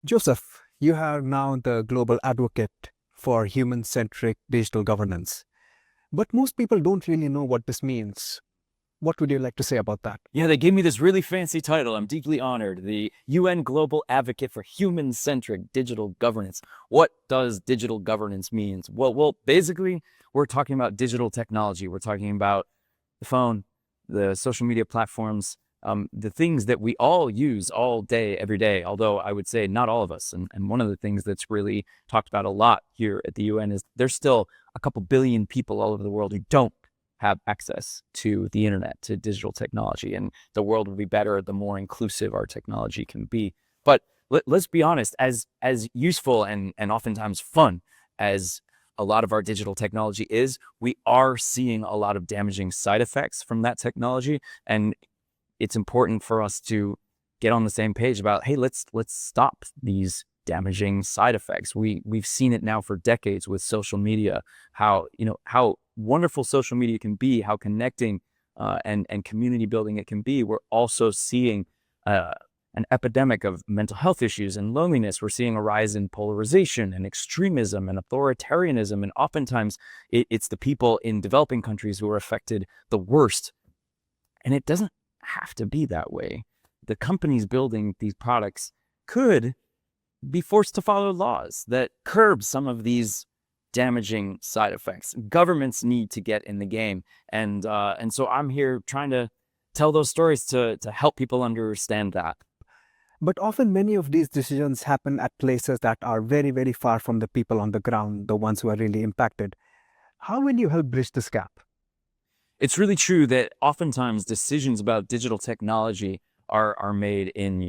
Joseph, you are now the global advocate for human-centric digital governance. But most people don't really know what this means. What would you like to say about that? Yeah, they gave me this really fancy title. I'm deeply honored. The UN Global Advocate for Human-centric Digital Governance. What does digital governance mean? Well, basically, we're talking about digital technology. We're talking about the phone, the social media platforms, the things that we all use all day, every day, although I would say not all of us. And one of the things that's really talked about a lot here at the UN is there's still a couple billion people all over the world who don't have access to the internet, to digital technology. And the world will be better the more inclusive our technology can be. But let's be honest, as useful and oftentimes fun as a lot of our digital technology is, we are seeing a lot of damaging side effects from that technology. And it's important for us to get on the same page about, hey, let's stop these damaging side effects. We've seen it now for decades with social media, how wonderful social media can be, how connecting and community building it can be. We're also seeing an epidemic of mental health issues and loneliness. We're seeing a rise in polarization and extremism and authoritarianism. And oftentimes it's the people in developing countries who are affected the worst. And it doesn't have to be that way. The companies building these products could be forced to follow laws that curb some of these damaging side effects. Governments need to get in the game. And so I'm here trying to tell those stories to help people understand that. But often many of these decisions happen at places that are very, very far from the people on the ground, the ones who are really impacted. How will you help bridge this gap? It's really true that oftentimes decisions about digital technology are made in,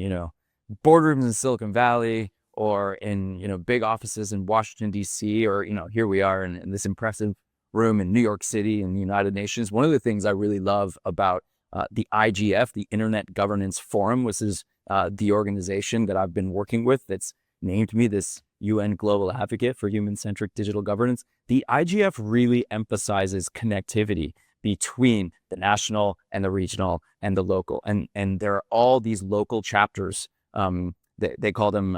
boardrooms in Silicon Valley or in, big offices in Washington, D.C., or, here we are in this impressive room in New York City in the United Nations. One of the things I really love about the IGF, the Internet Governance Forum, which is the organization that I've been working with that's named me this UN Global Advocate for Human-centric Digital Governance. The IGF really emphasizes connectivity between the national and the regional and the local. And there are all these local chapters, they call them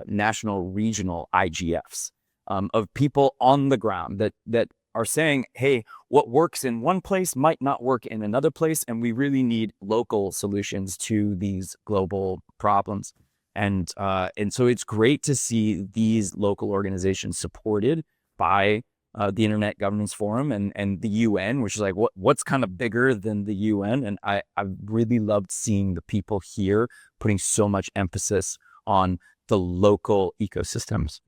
national regional IGFs, of people on the ground that are saying, hey, what works in one place might not work in another place, and we really need local solutions to these global problems. And so it's great to see these local organizations supported by the Internet Governance Forum and the UN, which is like what's kind of bigger than the UN. And I really loved seeing the people here putting so much emphasis on the local ecosystems.